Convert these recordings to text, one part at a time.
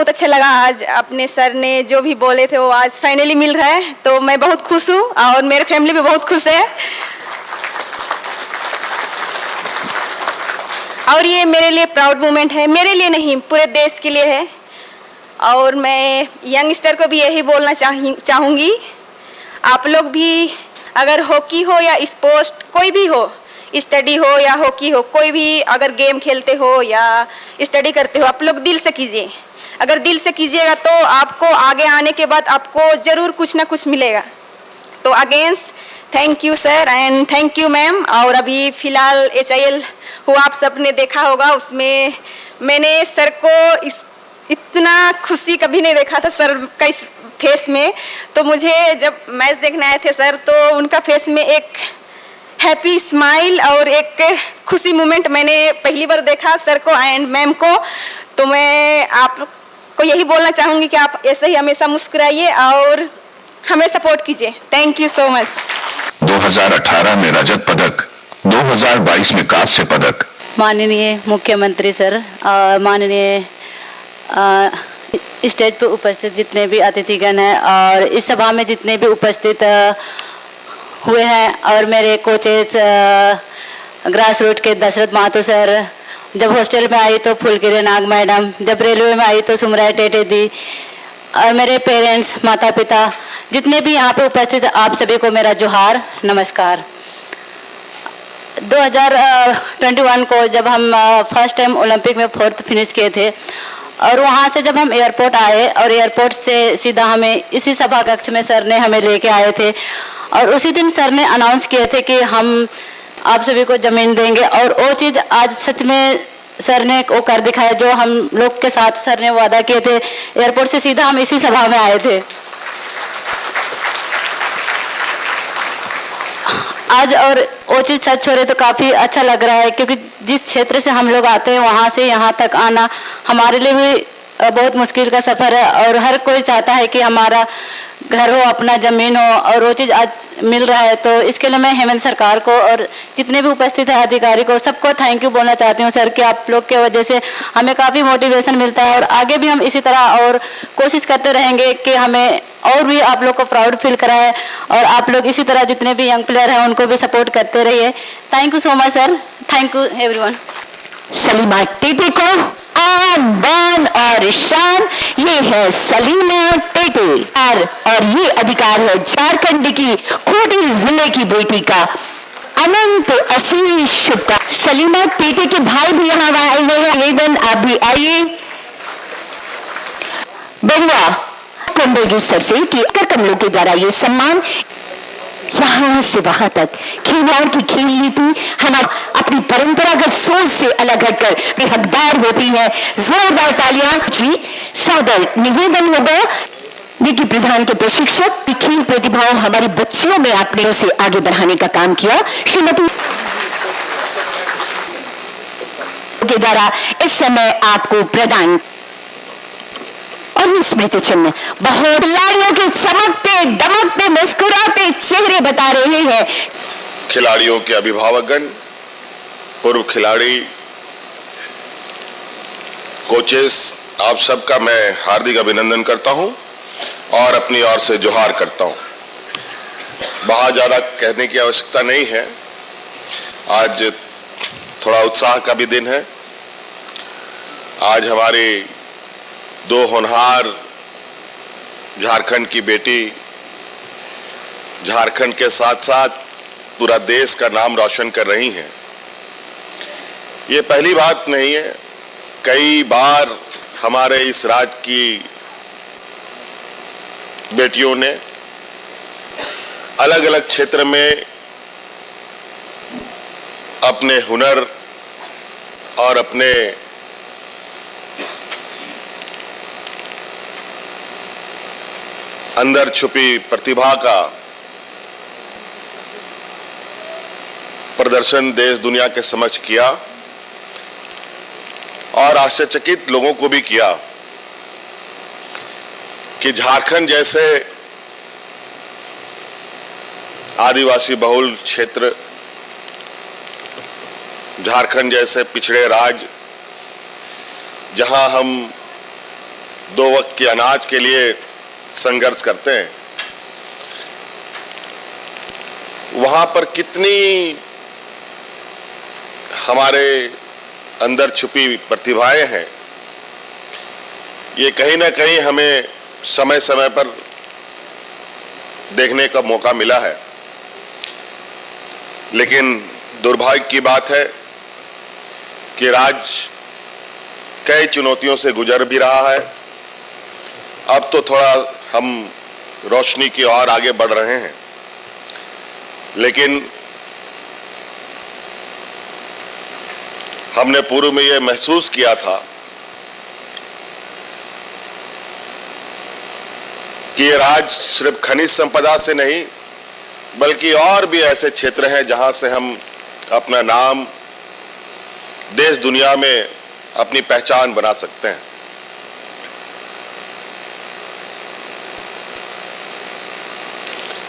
बहुत अच्छा लगा। आज अपने सर ने जो भी बोले थे वो आज फाइनली मिल रहा है, तो मैं बहुत खुश हूँ और मेरे फैमिली भी बहुत खुश है। और ये मेरे लिए प्राउड मोमेंट है, मेरे लिए नहीं पूरे देश के लिए है। और मैं यंगस्टर को भी यही बोलना चाहूँगी, आप लोग भी अगर हॉकी हो या स्पोर्ट्स कोई भी हो, स्टडी हो या हॉकी हो, कोई भी अगर गेम खेलते हो या स्टडी करते हो, आप लोग दिल से कीजिए। अगर दिल से कीजिएगा तो आपको आगे आने के बाद आपको ज़रूर कुछ ना कुछ मिलेगा। तो against thank you sir and thank you ma'am. और अभी फ़िलहाल HIL हुआ, आप सब ने देखा होगा, उसमें मैंने सर को इतना खुशी कभी नहीं देखा था सर का इस फेस में। तो मुझे जब मैच देखने आए थे सर, तो उनका फेस में एक हैप्पी स्माइल और एक खुशी मोमेंट मैंने पहली बार देखा सर को एंड मैम को। तो मैं आपको यही बोलना चाहूँगी कि आप ऐसे ही हमेशा मुस्कुराइए और हमें सपोर्ट कीजिए। Thank you so much. 2018 में रजत पदक, 2022 में कांस्य पदक। माननीय मुख्यमंत्री सर, माननीय स्टेज पर उपस्थित जितने भी अतिथिगण हैं और इस सभा में जितने भी उपस्थित हुए हैं, और मेरे कोचेस ग्रास रूट के दशरथ महतो सर, जब हॉस्टल में आई तो फुलकिरण नाग मैडम, जब रेलवे में आई तो सुमराय टेटे दी, और मेरे पेरेंट्स माता पिता जितने भी यहाँ पे उपस्थित, आप सभी को मेरा जोहार, नमस्कार। 2021 को जब हम फर्स्ट टाइम ओलंपिक में 4th फिनिश किए थे, और वहाँ से जब हम एयरपोर्ट आए और एयरपोर्ट से सीधा हमें इसी सभा कक्ष में सर ने हमें लेके आए थे, और उसी दिन सर ने अनाउंस किए थे कि हम आप सभी को ज़मीन देंगे। और वो चीज़ आज सच में सर ने वो कर दिखाया जो हम लोग के साथ सर ने वादा किए थे। एयरपोर्ट से सीधा हम इसी सभा में आए थे आज, और वो चीज़ सच हो रही तो काफ़ी अच्छा लग रहा है, क्योंकि जिस क्षेत्र से हम लोग आते हैं वहाँ से यहाँ तक आना हमारे लिए भी बहुत मुश्किल का सफ़र है। और हर कोई चाहता है कि हमारा घर हो, अपना ज़मीन हो, और वो चीज़ आज मिल रहा है। तो इसके लिए मैं हेमंत सरकार को और जितने भी उपस्थित है अधिकारी को सबको थैंक यू बोलना चाहती हूँ सर, कि आप लोग के वजह से हमें काफ़ी मोटिवेशन मिलता है, और आगे भी हम इसी तरह और कोशिश करते रहेंगे कि हमें और भी आप लोग को प्राउड फील कराए, और आप लोग इसी तरह जितने भी यंग प्लेयर हैं उनको भी सपोर्ट करते रहिए। Thank you so much sir, thank you everyone. Salima Tete को आन और शान, ये है सलीमा टेटे, और ये अधिकार है झारखंड की खूंटी जिले की बेटी का। अनंत आशीष शुभका। सलीमा टेटे के भाई भी यहाँ आए हुए हैं, निवेदन आप भी आइए। बहुआ कुंडेगी सर से कि कमलों के द्वारा ये सम्मान यहाँ से वहां तक खिलवाड़ की खेल नीति हमारी अपनी परंपरागत सोच से अलग हटकर वे हकदार होती है। जोरदार तालियां जी। सादर निवेदन होगा निकी प्रधान के प्रशिक्षक की खेल प्रतिभाओं हमारी बच्चियों में आपने उसे आगे बढ़ाने का काम किया। श्रीमती के द्वारा इस समय आपको प्रदान और स्मृति चिन्ह बहुत खिलाड़ियों के चमकते दमकते मुस्कुराते चेहरे बता रहे हैं। खिलाड़ियों के अभिभावकगण, पूर्व खिलाड़ी, कोचेस, आप सबका मैं हार्दिक अभिनंदन करता हूं और अपनी ओर से जोहार करता हूं। बहुत ज्यादा कहने की आवश्यकता नहीं है, आज थोड़ा उत्साह का भी दिन है। आज हमारी 2 होनहार झारखंड की बेटी झारखंड के साथ साथ पूरा देश का नाम रोशन कर रही हैं। ये पहली बात नहीं है, कई बार हमारे इस राज्य की बेटियों ने अलग अलग क्षेत्र में अपने हुनर और अपने अंदर छुपी प्रतिभा का प्रदर्शन देश दुनिया के समक्ष किया और आश्चर्यचकित लोगों को भी किया कि झारखंड जैसे आदिवासी बहुल क्षेत्र, झारखंड जैसे पिछड़े राज्य, जहां हम दो वक्त के अनाज के लिए संघर्ष करते हैं, वहां पर कितनी हमारे अंदर छुपी प्रतिभाएं हैं, ये कहीं ना कहीं हमें समय समय पर देखने का मौका मिला है। लेकिन दुर्भाग्य की बात है कि राज्य कई चुनौतियों से गुजर भी रहा है। अब तो थोड़ा हम रोशनी की ओर आगे बढ़ रहे हैं, लेकिन हमने पूर्व में यह महसूस किया था कि ये राज्य सिर्फ खनिज संपदा से नहीं, बल्कि और भी ऐसे क्षेत्र हैं जहां से हम अपना नाम देश दुनिया में अपनी पहचान बना सकते हैं।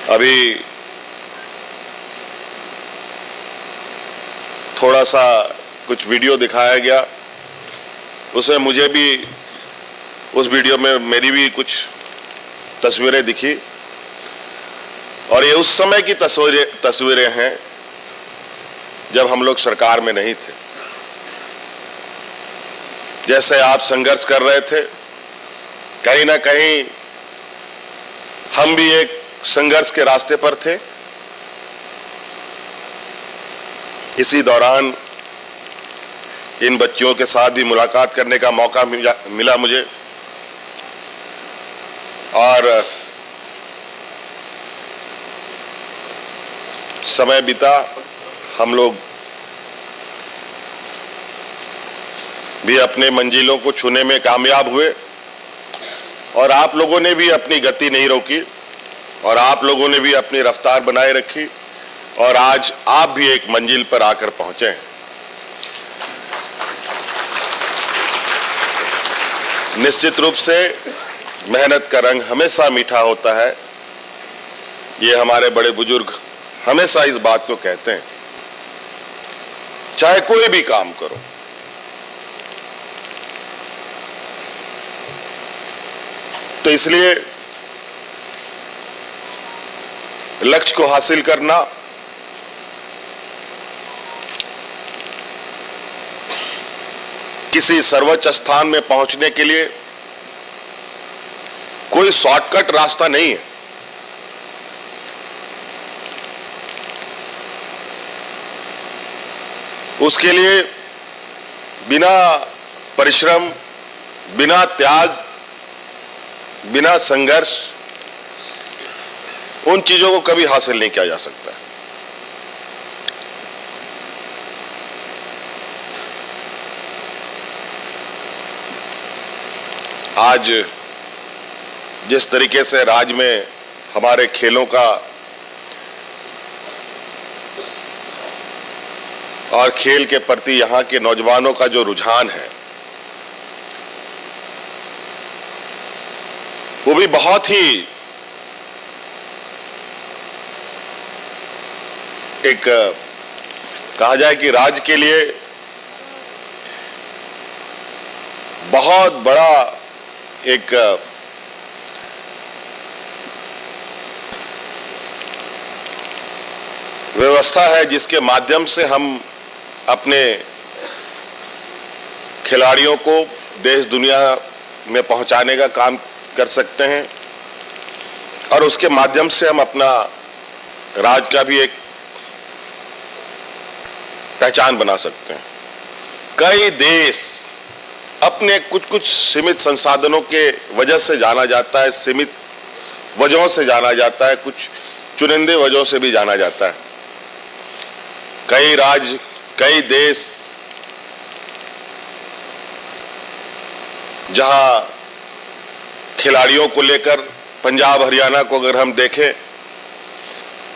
अभी थोड़ा सा कुछ वीडियो दिखाया गया, उसमें मुझे भी उस वीडियो में मेरी भी कुछ तस्वीरें दिखी, और ये उस समय की तस्वीरें हैं जब हम लोग सरकार में नहीं थे। जैसे आप संघर्ष कर रहे थे, कहीं ना कहीं हम भी एक संघर्ष के रास्ते पर थे। इसी दौरान इन बच्चियों के साथ भी मुलाकात करने का मौका मिला मुझे, और समय बीता, हम लोग भी अपने मंजिलों को छूने में कामयाब हुए, और आप लोगों ने भी अपनी गति नहीं रोकी, और आप लोगों ने भी अपनी रफ्तार बनाए रखी, और आज आप भी एक मंजिल पर आकर पहुंचे हैं। निश्चित रूप से मेहनत का रंग हमेशा मीठा होता है, ये हमारे बड़े बुजुर्ग हमेशा इस बात को कहते हैं। चाहे कोई भी काम करो, तो इसलिए लक्ष्य को हासिल करना किसी सर्वोच्च स्थान में पहुंचने के लिए कोई शॉर्टकट रास्ता नहीं है। उसके लिए बिना परिश्रम, बिना त्याग, बिना संघर्ष उन चीजों को कभी हासिल नहीं किया जा सकता। आज जिस तरीके से राज्य में हमारे खेलों का और खेल के प्रति यहां के नौजवानों का जो रुझान है, वो भी बहुत ही एक कहा जाए कि राज्य के लिए बहुत बड़ा एक व्यवस्था है, जिसके माध्यम से हम अपने खिलाड़ियों को देश दुनिया में पहुंचाने का काम कर सकते हैं, और उसके माध्यम से हम अपना राज्य का भी एक पहचान बना सकते हैं। कई देश अपने कुछ कुछ सीमित संसाधनों के वजह से जाना जाता है, सीमित वजहों से जाना जाता है, कुछ चुनिंदे वजहों से भी जाना जाता है। कई राज्य, कई देश जहां खिलाड़ियों को लेकर, पंजाब हरियाणा को अगर हम देखें,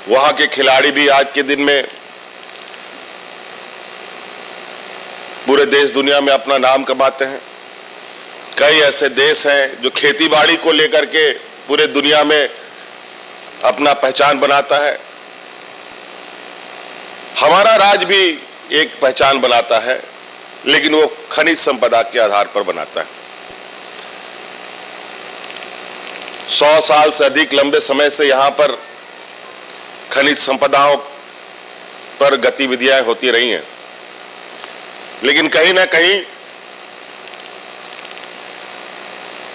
वहां के खिलाड़ी भी आज के दिन में पूरे देश दुनिया में अपना नाम कमाते हैं। कई ऐसे देश हैं जो खेतीबाड़ी को लेकर के पूरे दुनिया में अपना पहचान बनाता है। हमारा राज्य भी एक पहचान बनाता है, लेकिन वो खनिज संपदा के आधार पर बनाता है। 100 साल से अधिक लंबे समय से यहां पर खनिज संपदाओं पर गतिविधियां होती रही हैं, लेकिन कहीं ना कहीं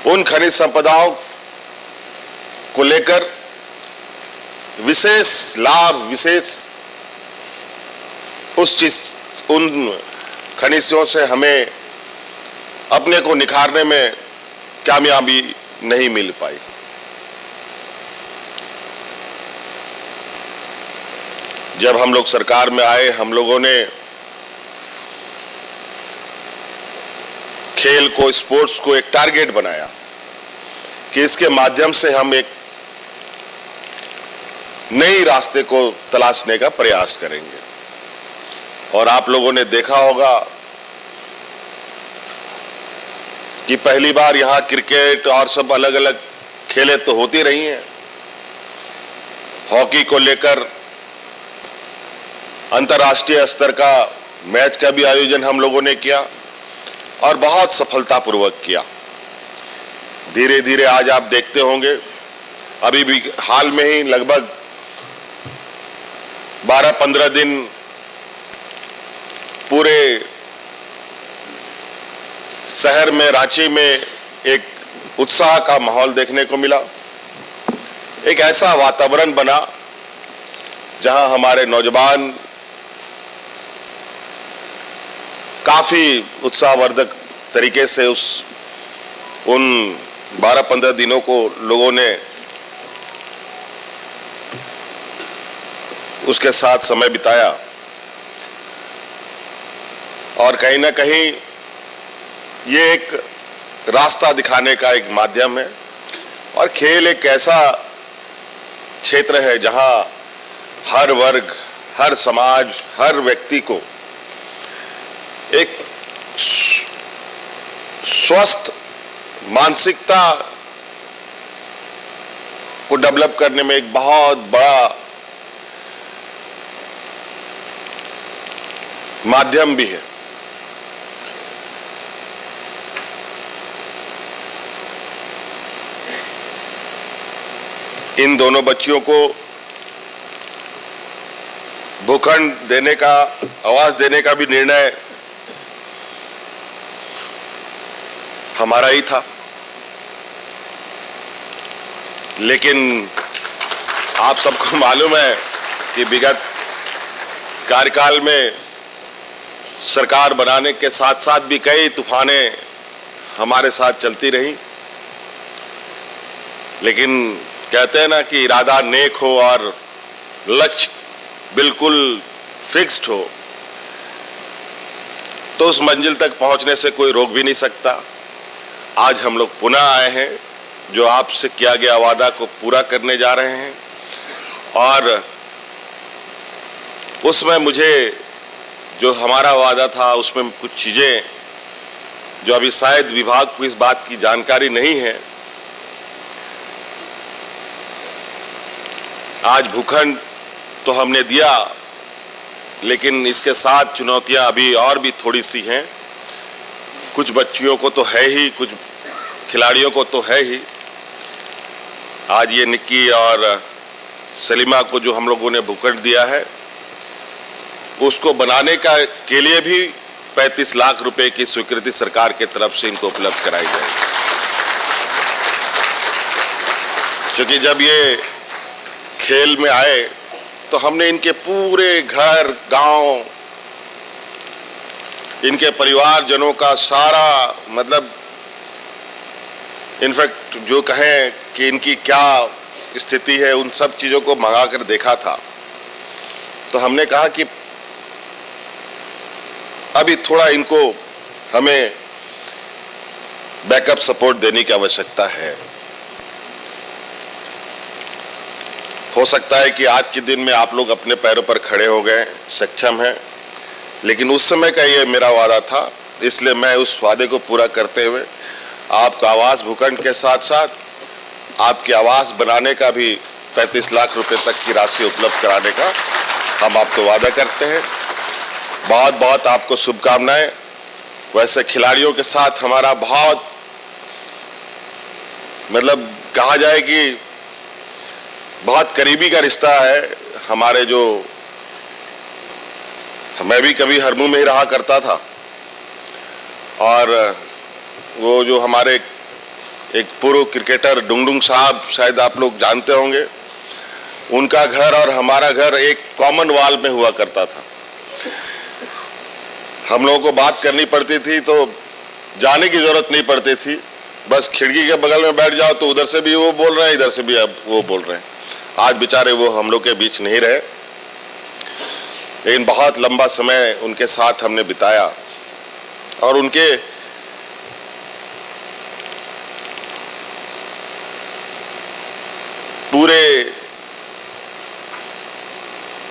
उन खनिज संपदाओं को लेकर विशेष लाभ, विशेष उन खनिजों से हमें अपने को निखारने में कामयाबी नहीं मिल पाई। जब हम लोग सरकार में आए, हम लोगों ने खेल को, स्पोर्ट्स को एक टारगेट बनाया कि इसके माध्यम से हम एक नई रास्ते को तलाशने का प्रयास करेंगे। और आप लोगों ने देखा होगा कि पहली बार यहां क्रिकेट और सब अलग अलग खेलें तो होती रही हैं। हॉकी को लेकर अंतर्राष्ट्रीय स्तर का मैच का भी आयोजन हम लोगों ने किया और बहुत सफलतापूर्वक किया। धीरे धीरे आज आप देखते होंगे, अभी भी हाल में ही लगभग 12-15 दिन पूरे शहर में, रांची में एक उत्साह का माहौल देखने को मिला। एक ऐसा वातावरण बना जहां हमारे नौजवान काफी उत्साहवर्धक तरीके से उन 12-15 दिनों को लोगों ने उसके साथ समय बिताया। और कहीं ना कहीं ये एक रास्ता दिखाने का एक माध्यम है। और खेल एक ऐसा क्षेत्र है जहां हर वर्ग, हर समाज, हर व्यक्ति को एक स्वस्थ मानसिकता को डेवलप करने में एक बहुत बड़ा माध्यम भी है। इन दोनों बच्चियों को भूखंड देने का, आवास देने का भी निर्णय हमारा ही था। लेकिन आप सबको मालूम है कि विगत कार्यकाल में सरकार बनाने के साथ साथ भी कई तूफानें हमारे साथ चलती रही। लेकिन कहते हैं ना कि इरादा नेक हो और लक्ष्य बिल्कुल फिक्स्ड हो तो उस मंजिल तक पहुंचने से कोई रोक भी नहीं सकता। आज हम लोग पुनः आए हैं, जो आपसे किया गया वादा को पूरा करने जा रहे हैं। और उसमें मुझे जो हमारा वादा था उसमें कुछ चीजें जो अभी शायद विभाग को इस बात की जानकारी नहीं है। आज भूखंड तो हमने दिया, लेकिन इसके साथ चुनौतियां अभी और भी थोड़ी सी हैं। कुछ बच्चियों को तो है ही, कुछ खिलाड़ियों को तो है ही। आज ये निक्की और सलीमा को जो हम लोगों ने भूखंड दिया है, उसको बनाने के लिए भी 35 लाख रुपए की स्वीकृति सरकार के तरफ से इनको उपलब्ध कराई जाएगी। क्योंकि जब ये खेल में आए तो हमने इनके पूरे घर, गांव, इनके परिवारजनों का सारा, मतलब इनफैक्ट जो कहें कि इनकी क्या स्थिति है, उन सब चीजों को मंगा कर देखा था। तो हमने कहा कि अभी थोड़ा इनको हमें बैकअप सपोर्ट देने की आवश्यकता है। हो सकता है कि आज के दिन में आप लोग अपने पैरों पर खड़े हो गए, सक्षम हैं, लेकिन उस समय का ये मेरा वादा था। इसलिए मैं उस वादे को पूरा करते हुए आपका आवास भूखंड के साथ साथ आपके आवास बनाने का भी 35 लाख रुपए तक की राशि उपलब्ध कराने का हम आपको वादा करते हैं। बहुत बहुत आपको शुभकामनाएं। वैसे खिलाड़ियों के साथ हमारा बहुत मतलब कहा जाए कि बहुत करीबी का रिश्ता है हमारे। जो मैं भी कभी हरमू में ही रहा करता था, और वो जो हमारे एक पूर्व क्रिकेटर डुंगडुंग साहब, शायद आप लोग जानते होंगे, उनका घर और हमारा घर एक कॉमन वॉल में हुआ करता था। हम लोगों को बात करनी पड़ती थी तो जाने की जरूरत नहीं पड़ती थी, बस खिड़की के बगल में बैठ जाओ तो उधर से भी वो बोल रहे हैं, इधर से भी अब वो बोल रहे हैं। आज बेचारे वो हम लोग के बीच नहीं रहे, लेकिन बहुत लंबा समय उनके साथ हमने बिताया, और उनके पूरे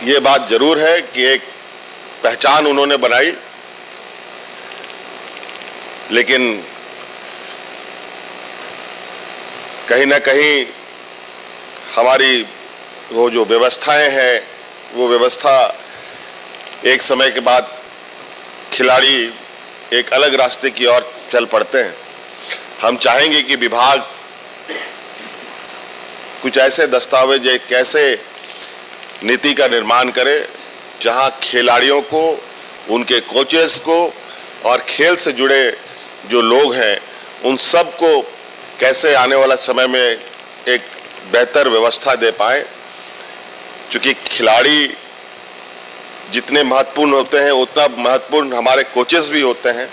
ये बात जरूर है कि एक पहचान उन्होंने बनाई, लेकिन कहीं ना कहीं हमारी वो जो व्यवस्थाएं हैं, वो व्यवस्था एक समय के बाद खिलाड़ी एक अलग रास्ते की ओर चल पड़ते हैं। हम चाहेंगे कि विभाग कुछ ऐसे दस्तावेज, एक ऐसे नीति का निर्माण करे जहां खिलाड़ियों को, उनके कोचेस को और खेल से जुड़े जो लोग हैं उन सब को कैसे आने वाला समय में एक बेहतर व्यवस्था दे पाए। क्योंकि खिलाड़ी जितने महत्वपूर्ण होते हैं उतना महत्वपूर्ण हमारे कोचेस भी होते हैं।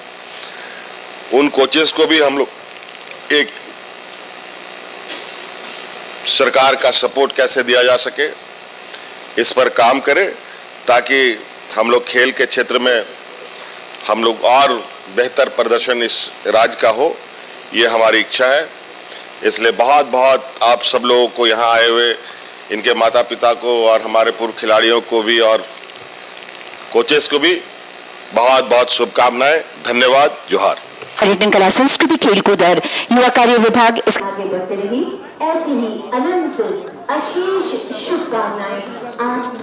उन कोचेस को भी हम लोग एक सरकार का सपोर्ट कैसे दिया जा सके, इस पर काम करें, ताकि हम लोग खेल के क्षेत्र में हम लोग और बेहतर प्रदर्शन इस राज्य का हो, ये हमारी इच्छा है। इसलिए बहुत बहुत आप सब लोगों को यहाँ आए हुए, इनके माता पिता को और हमारे पूर्व खिलाड़ियों को भी और कोचेस को भी बहुत बहुत शुभकामनाएं। धन्यवाद। जोहार। पर्यटन कला संस्कृति खेलकूद और युवा कार्य विभाग इस आगे बढ़ते रही, ऐसी ही अनंत अशेष शुभकामनाएं आप